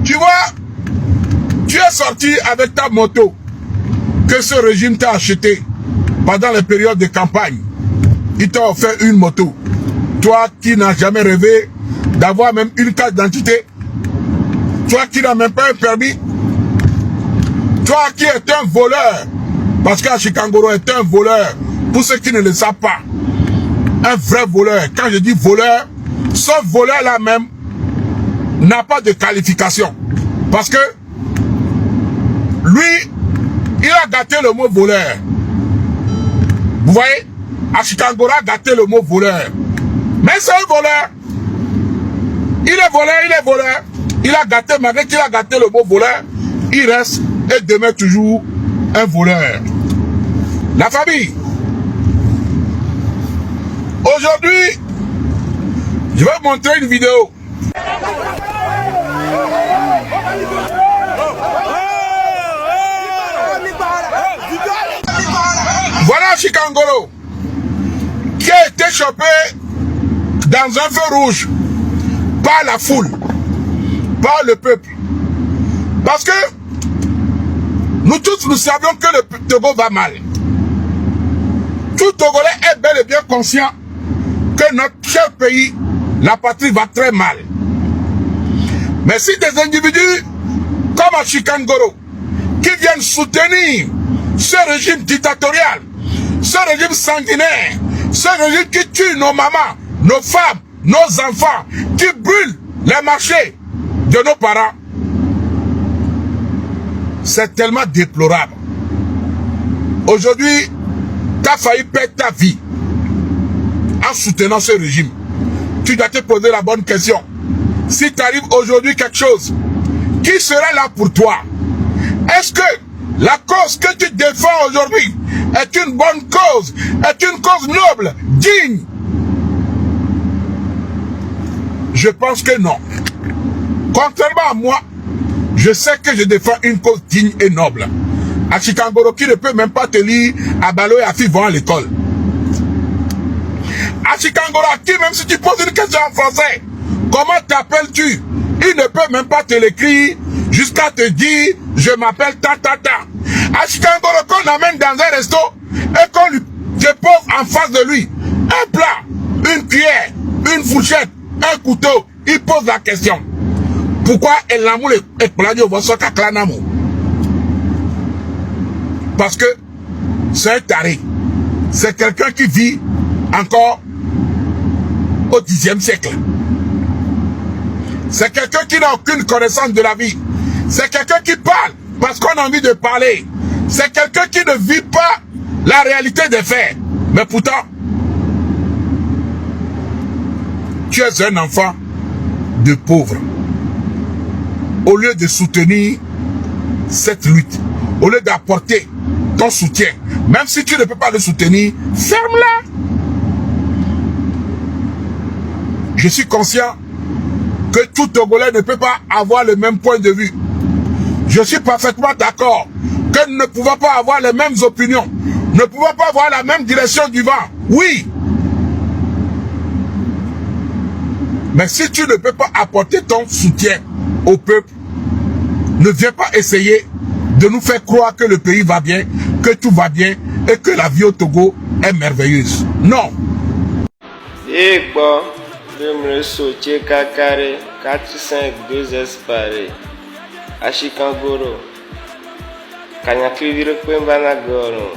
Tu vois, tu es sorti avec ta moto que ce régime t'a acheté pendant les périodes de campagne. Il t'a offert une moto. Toi qui n'as jamais rêvé d'avoir même une carte d'identité. Toi qui n'as même pas un permis. Toi qui es un voleur. Parce qu'Achikangoro est un voleur. Pour ceux qui ne le savent pas. Un vrai voleur. Quand je dis voleur, ce voleur-là même n'a pas de qualification. Parce que lui, il a gâté le mot voleur. Vous voyez? Achikangoro a gâté le mot voleur. Mais c'est un voleur. Il est voleur, il est voleur. Il a gâté, malgré qu'il a gâté le mot voleur, il reste et demeure toujours un voleur. La famille. Aujourd'hui, je vais vous montrer une vidéo. Voilà Achikangoro qui a été chopé dans un feu rouge par la foule, par le peuple. Parce que nous tous, nous savions que le Togo va mal. Tout Togolais est bel et bien conscient que notre cher pays, la patrie, va très mal. Mais si des individus comme Achikangoro qui viennent soutenir ce régime dictatorial, ce régime sanguinaire, ce régime qui tue nos mamans, nos femmes, nos enfants, qui brûle les marchés de nos parents, c'est tellement déplorable. Aujourd'hui, tu as failli perdre ta vie en soutenant ce régime. Tu dois te poser la bonne question. Si t'arrive aujourd'hui quelque chose, qui sera là pour toi? Est-ce que la cause que tu défends aujourd'hui est une bonne cause, est une cause noble, digne? Je pense que non. Contrairement à moi, je sais que je défends une cause digne et noble. Achikangoro qui ne peut même pas te lire à Balo et à Fi vont à l'école. Achikangoro qui, même si tu poses une question en français, comment t'appelles-tu? Il ne peut même pas te l'écrire jusqu'à te dire je m'appelle Tata. Achikangoro qu'on amène dans un resto et qu'on lui dépose en face de lui un plat, une cuillère, une fourchette, un couteau, il pose la question. Pourquoi elle n'a pas planté au voisin Kaklanamo? Parce que c'est un taré. C'est quelqu'un qui vit encore au 10e siècle. C'est quelqu'un qui n'a aucune connaissance de la vie. C'est quelqu'un qui parle parce qu'on a envie de parler. C'est quelqu'un qui ne vit pas la réalité des faits. Mais pourtant, tu es un enfant de pauvre. Au lieu de soutenir cette lutte, au lieu d'apporter ton soutien, même si tu ne peux pas le soutenir, ferme-la. Je suis conscient que tout Togolais ne peut pas avoir le même point de vue. Je suis parfaitement d'accord que nous ne pouvons pas avoir les mêmes opinions, ne pouvons pas avoir la même direction du vent. Oui. Mais si tu ne peux pas apporter ton soutien au peuple, ne viens pas essayer de nous faire croire que le pays va bien, que tout va bien et que la vie au Togo est merveilleuse. Non. Et bon, je me sautier carré 4, 5, 2 espérés. Achikangoro. Kanya klivire kwembana goro.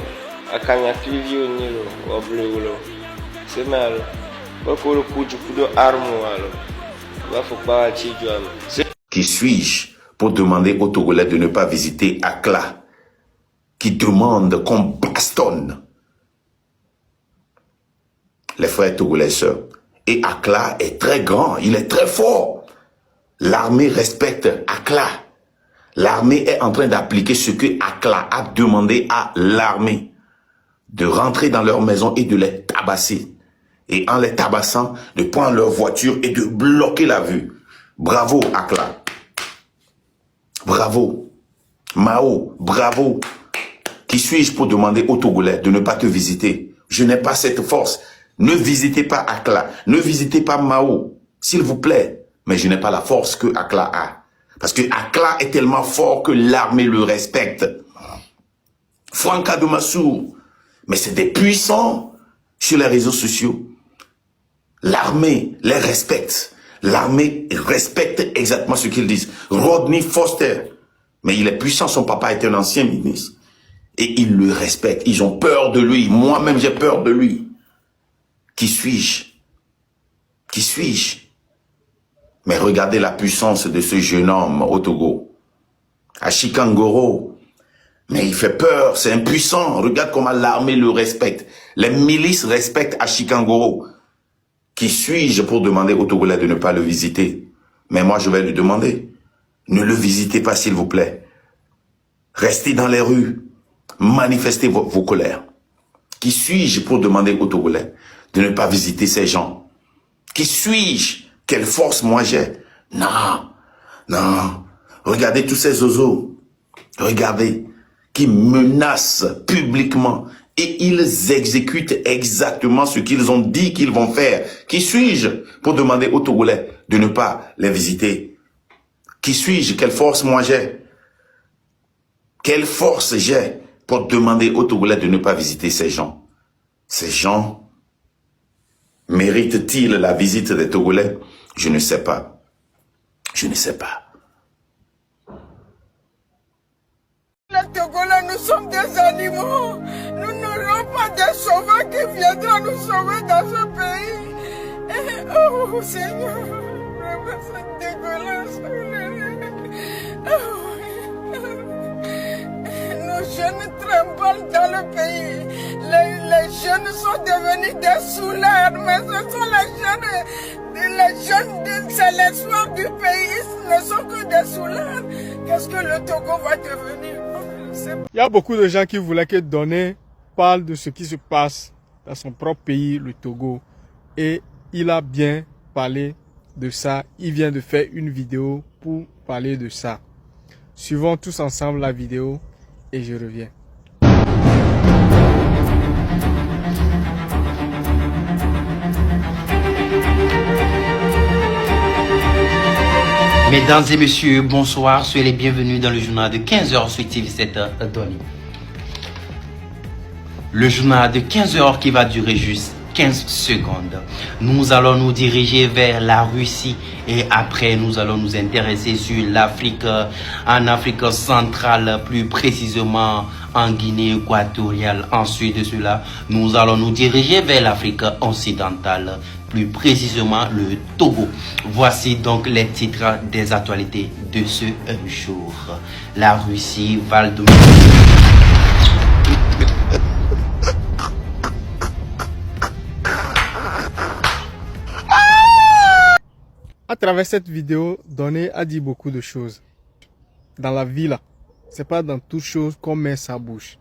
Akanya klivio nilo. Obleulo. C'est mal. Bakolo kuju kudo armo alo. Va faut pas chijuam. Qui suis-je pour demander aux Togolais de ne pas visiter Akla, qui demande qu'on bastonne les frères togolais et sœurs. Et Akla est très grand, il est très fort. L'armée respecte Akla. L'armée est en train d'appliquer ce que Akla a demandé à l'armée, de rentrer dans leur maison et de les tabasser. Et en les tabassant, de prendre leur voiture et de bloquer la vue. Bravo Akla. Bravo. Mao, bravo. Qui suis-je pour demander aux Togolais de ne pas te visiter? Je n'ai pas cette force. Ne visitez pas Akla. Ne visitez pas Mao. S'il vous plaît. Mais je n'ai pas la force que Akla a. Parce que Akla est tellement fort que l'armée le respecte. Franca de Massour, mais c'est des puissants sur les réseaux sociaux. L'armée les respecte. L'armée respecte exactement ce qu'ils disent. Rodney Foster, mais il est puissant, son papa était un ancien ministre. Et ils le respectent, ils ont peur de lui. Moi-même, j'ai peur de lui. Qui suis-je? Qui suis-je? Mais regardez la puissance de ce jeune homme au Togo. Ashikangoro. Mais il fait peur, c'est impuissant. Regarde comment l'armée le respecte. Les milices respectent Ashikangoro. Qui suis-je pour demander aux Togolais de ne pas le visiter? Mais moi, je vais lui demander. Ne le visitez pas, s'il vous plaît. Restez dans les rues. Manifestez vos colères. Qui suis-je pour demander aux Togolais de ne pas visiter ces gens? Qui suis-je? Quelle force moi j'ai? Non, non. Regardez tous ces oiseaux. Regardez. Qui menacent publiquement. Et ils exécutent exactement ce qu'ils ont dit qu'ils vont faire. Qui suis-je pour demander aux Togolais de ne pas les visiter? Qui suis-je? Quelle force moi j'ai? Quelle force j'ai pour demander aux Togolais de ne pas visiter ces gens? Ces gens méritent-ils la visite des Togolais? Je ne sais pas. Je ne sais pas. Les Togolais, nous sommes des animaux. Nous n'aurons pas de sauveurs qui viendront nous sauver dans ce pays. Oh Seigneur, vraiment c'est dégueulasse. Nos jeunes tremblent dans le pays. Les jeunes sont devenus des souleurs, mais ce sont les jeunes, c'est l'espoir du pays, ce ne sont que des souleurs. Qu'est-ce que le Togo va devenir? Il y a beaucoup de gens qui voulaient que Donné parle de ce qui se passe dans son propre pays, le Togo. Et il a bien parlé de ça. Il vient de faire une vidéo pour parler de ça. Suivons tous ensemble la vidéo et je reviens. Mesdames et messieurs, bonsoir, soyez les bienvenus dans le journal de 15h sur TV7 Donné. Le journal de 15h qui va durer juste 15 secondes. Nous allons nous diriger vers la Russie et après nous allons nous intéresser sur l'Afrique, en Afrique centrale, plus précisément en Guinée équatoriale. Ensuite de cela, nous allons nous diriger vers l'Afrique occidentale, plus précisément le Togo. Voici donc les titres des actualités de ce jour. La Russie va le dominer. À travers cette vidéo, Donné a dit beaucoup de choses. Dans la vie là, c'est pas dans toute chose qu'on met sa bouche.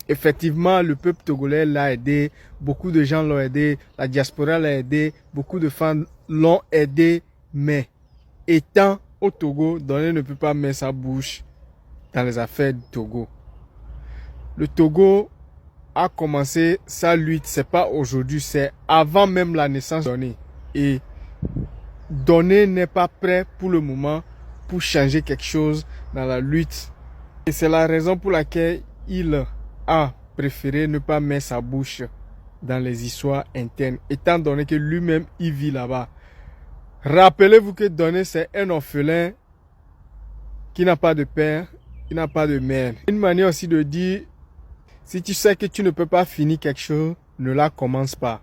Effectivement, le peuple togolais l'a aidé, beaucoup de gens l'ont aidé, la diaspora l'a aidé, beaucoup de femmes l'ont aidé, mais étant au Togo, Donné ne peut pas mettre sa bouche dans les affaires du Togo. Le Togo a commencé sa lutte, c'est pas aujourd'hui, c'est avant même la naissance de Donné. Et Donné n'est pas prêt pour le moment pour changer quelque chose dans la lutte. Et c'est la raison pour laquelle il a préféré ne pas mettre sa bouche dans les histoires internes, étant donné que lui-même il vit là-bas. Rappelez-vous que Donné c'est un orphelin qui n'a pas de père, qui n'a pas de mère. Une manière aussi de dire, si tu sais que tu ne peux pas finir quelque chose, ne la commence pas.